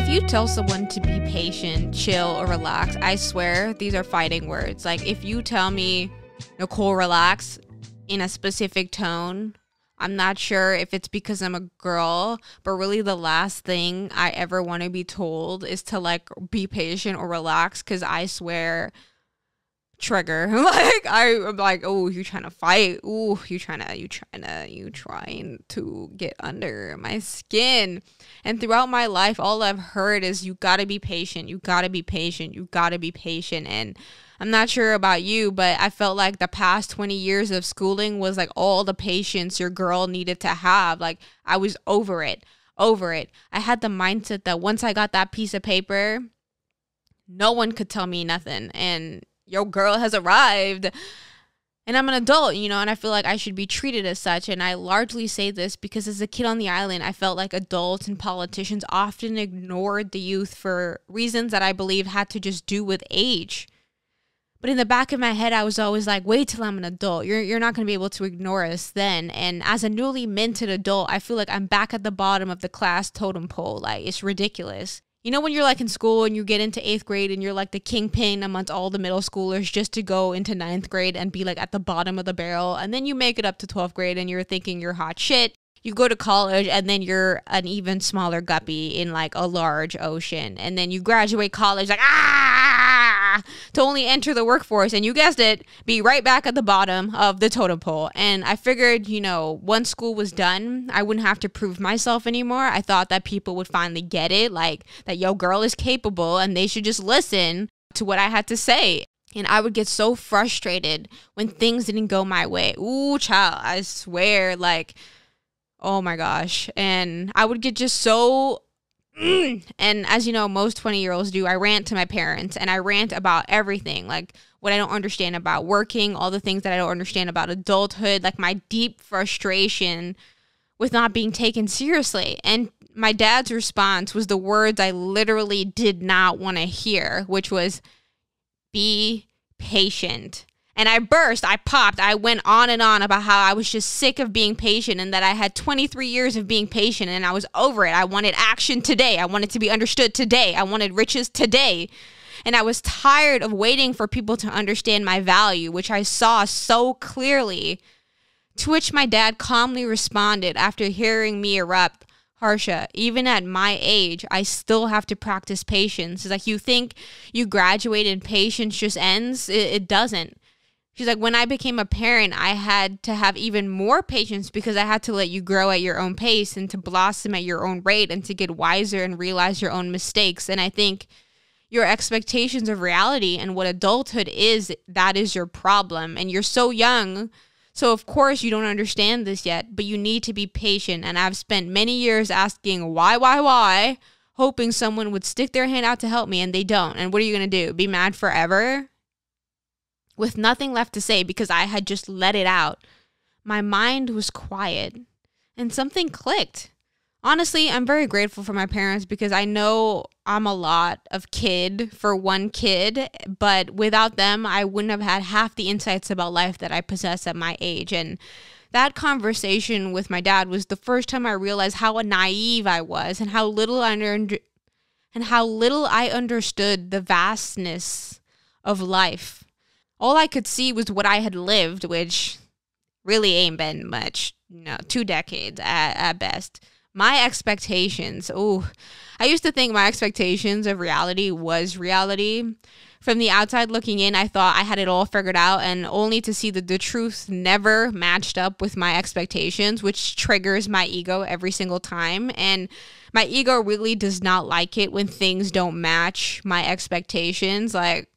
you tell someone to be patient, chill, or relax, I swear these are fighting words. Like, if you tell me, Nicole, relax, in a specific tone, I'm not sure if it's because I'm a girl, but really the last thing I ever want to be told is to, like, be patient or relax, because I swear, trigger. Like, I'm like, oh, you trying to fight? Ooh, you trying to get under my skin. And throughout my life, all I've heard is you gotta be patient, you gotta be patient, you gotta be patient. And I'm not sure about you, but I felt like the past 20 years of schooling was like all the patience your girl needed to have. Like, I was over it. I had the mindset that once I got that piece of paper, no one could tell me nothing. And your girl has arrived. And I'm an adult, and I feel like I should be treated as such. And I largely say this because as a kid on the island, I felt like adults and politicians often ignored the youth for reasons that I believe had to just do with age. But in the back of my head, I was always like, wait till I'm an adult. You're not going to be able to ignore us then. And as a newly minted adult, I feel like I'm back at the bottom of the class totem pole. Like, it's ridiculous. You know when you're like in school and you get into 8th grade and you're like the kingpin amongst all the middle schoolers just to go into 9th grade and be like at the bottom of the barrel, and then you make it up to 12th grade and you're thinking you're hot shit. You go to college and then you're an even smaller guppy in like a large ocean, and then you graduate college like to only enter the workforce and, you guessed it, be right back at the bottom of the totem pole. And I figured, once school was done, I wouldn't have to prove myself anymore. I thought that people would finally get it, like that yo girl is capable and they should just listen to what I had to say. And I would get so frustrated when things didn't go my way. Ooh, child, I swear, like, oh my gosh. And I would get just so and as you know, most 20-year-olds do, I rant to my parents, and I rant about everything, like what I don't understand about working, all the things that I don't understand about adulthood, like my deep frustration with not being taken seriously. And my dad's response was the words I literally did not want to hear, which was, be patient. And I burst, I popped, I went on and on about how I was just sick of being patient and that I had 23 years of being patient and I was over it. I wanted action today. I wanted to be understood today. I wanted riches today. And I was tired of waiting for people to understand my value, which I saw so clearly. To which my dad calmly responded after hearing me erupt, Harsha, even at my age, I still have to practice patience. It's like, you think you graduate and patience just ends? It doesn't. She's like, when I became a parent, I had to have even more patience because I had to let you grow at your own pace and to blossom at your own rate and to get wiser and realize your own mistakes. And I think your expectations of reality and what adulthood is, that is your problem. And you're so young, so of course you don't understand this yet, but you need to be patient. And I've spent many years asking why, hoping someone would stick their hand out to help me, and they don't. And what are you going to do? Be mad forever? With nothing left to say because I had just let it out. My mind was quiet and something clicked. Honestly, I'm very grateful for my parents because I know I'm a lot of kid for one kid, but without them, I wouldn't have had half the insights about life that I possess at my age. And that conversation with my dad was the first time I realized how naive I was and how little I understood the vastness of life. All I could see was what I had lived, which really ain't been much, 2 decades at best. My expectations, I used to think my expectations of reality was reality. From the outside looking in, I thought I had it all figured out, and only to see that the truth never matched up with my expectations, which triggers my ego every single time. And my ego really does not like it when things don't match my expectations. Like,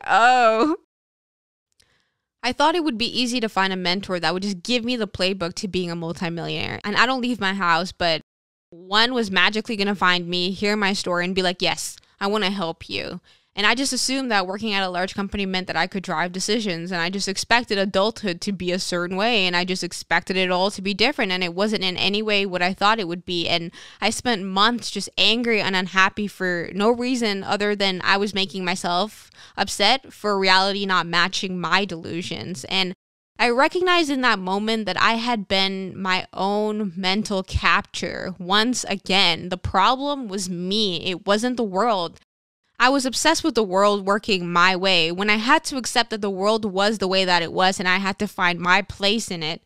oh. I thought it would be easy to find a mentor that would just give me the playbook to being a multimillionaire. And I don't leave my house, but one was magically going to find me, hear my story, and be like, yes, I want to help you. And I just assumed that working at a large company meant that I could drive decisions. And I just expected adulthood to be a certain way. And I just expected it all to be different. And it wasn't in any way what I thought it would be. And I spent months just angry and unhappy for no reason other than I was making myself upset for reality not matching my delusions. And I recognized in that moment that I had been my own mental capture. Once again, the problem was me. It wasn't the world. I was obsessed with the world working my way when I had to accept that the world was the way that it was and I had to find my place in it.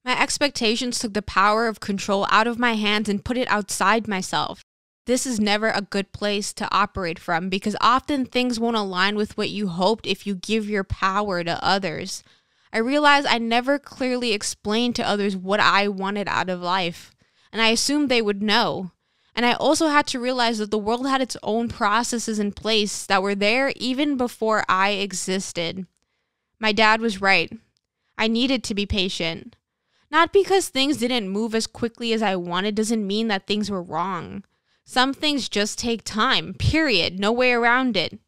My expectations took the power of control out of my hands and put it outside myself. This is never a good place to operate from because often things won't align with what you hoped if you give your power to others. I realized I never clearly explained to others what I wanted out of life, and I assumed they would know. And I also had to realize that the world had its own processes in place that were there even before I existed. My dad was right. I needed to be patient. Not because things didn't move as quickly as I wanted doesn't mean that things were wrong. Some things just take time, period. No way around it.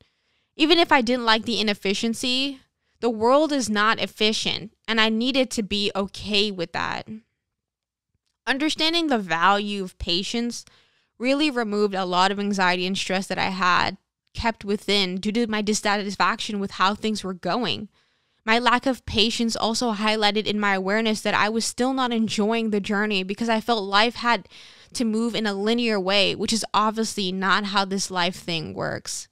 Even if I didn't like the inefficiency, the world is not efficient, and I needed to be okay with that. Understanding the value of patience really removed a lot of anxiety and stress that I had kept within due to my dissatisfaction with how things were going. My lack of patience also highlighted in my awareness that I was still not enjoying the journey because I felt life had to move in a linear way, which is obviously not how this life thing works.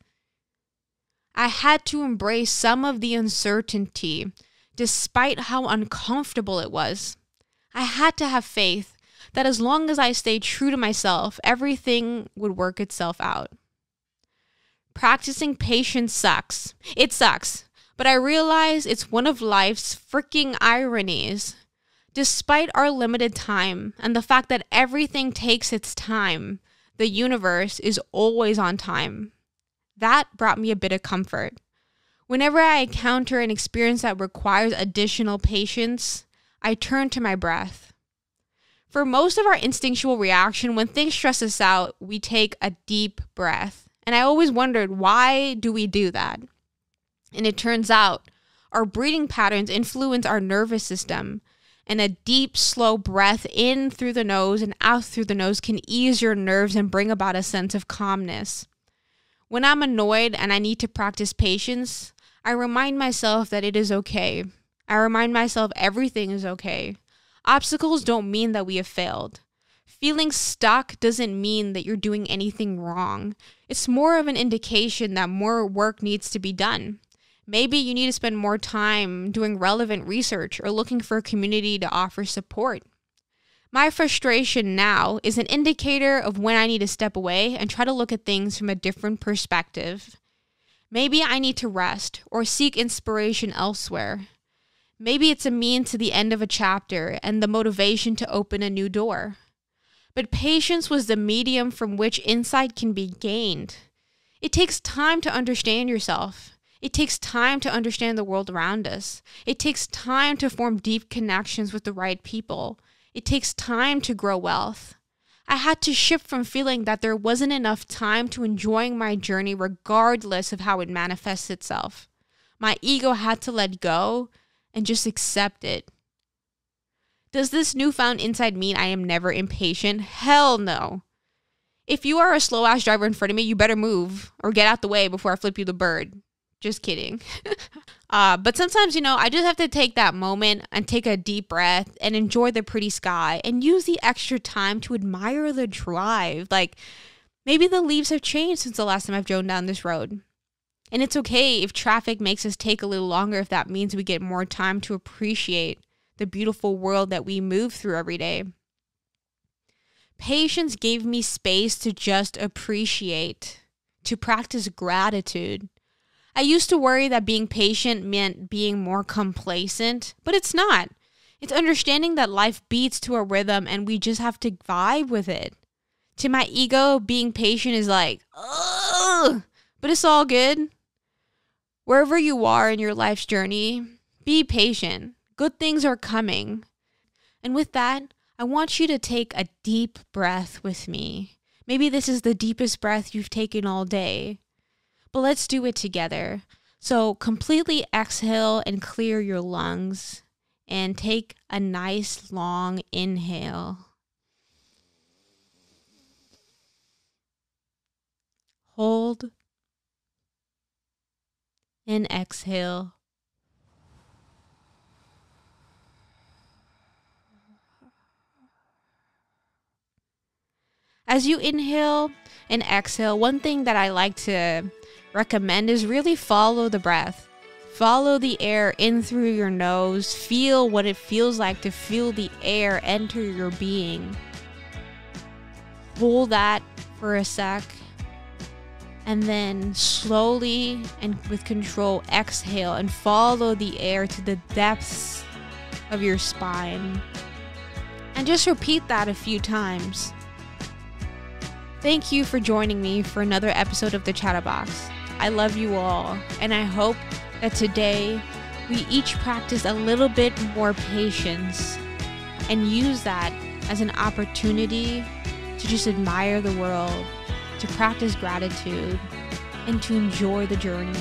I had to embrace some of the uncertainty, despite how uncomfortable it was. I had to have faith that as long as I stayed true to myself, everything would work itself out. Practicing patience sucks. It sucks. But I realize it's one of life's freaking ironies. Despite our limited time and the fact that everything takes its time, the universe is always on time. That brought me a bit of comfort. Whenever I encounter an experience that requires additional patience, I turn to my breath. For most of our instinctual reaction, when things stress us out, we take a deep breath. And I always wondered, why do we do that? And it turns out our breathing patterns influence our nervous system, and a deep, slow breath in through the nose and out through the nose can ease your nerves and bring about a sense of calmness. When I'm annoyed and I need to practice patience, I remind myself that it is okay. I remind myself everything is okay. Obstacles don't mean that we have failed. Feeling stuck doesn't mean that you're doing anything wrong. It's more of an indication that more work needs to be done. Maybe you need to spend more time doing relevant research or looking for a community to offer support. My frustration now is an indicator of when I need to step away and try to look at things from a different perspective. Maybe I need to rest or seek inspiration elsewhere. Maybe it's a means to the end of a chapter and the motivation to open a new door. But patience was the medium from which insight can be gained. It takes time to understand yourself. It takes time to understand the world around us. It takes time to form deep connections with the right people. It takes time to grow wealth. I had to shift from feeling that there wasn't enough time to enjoying my journey regardless of how it manifests itself. My ego had to let go and just accept it. Does this newfound insight mean I am never impatient? Hell no. If you are a slow-ass driver in front of me, you better move or get out the way before I flip you the bird. Just kidding. But sometimes, I just have to take that moment and take a deep breath and enjoy the pretty sky and use the extra time to admire the drive. Like, maybe the leaves have changed since the last time I've driven down this road. And it's okay if traffic makes us take a little longer if that means we get more time to appreciate the beautiful world that we move through every day. Patience gave me space to just appreciate, to practice gratitude. I used to worry that being patient meant being more complacent, but it's not. It's understanding that life beats to a rhythm and we just have to vibe with it. To my ego, being patient is like, ugh, but it's all good. Wherever you are in your life's journey, be patient. Good things are coming. And with that, I want you to take a deep breath with me. Maybe this is the deepest breath you've taken all day. But let's do it together. So completely exhale and clear your lungs and take a nice long inhale. Hold and exhale. As you inhale and exhale, one thing that I like to recommend is really follow the breath. Follow the air in through your nose. Feel what it feels like to feel the air enter your being. Hold that for a sec. And then slowly and with control, exhale and follow the air to the depths of your spine. And just repeat that a few times. Thank you for joining me for another episode of the Chatterbox. I love you all, and I hope that today we each practice a little bit more patience and use that as an opportunity to just admire the world, to practice gratitude, and to enjoy the journey.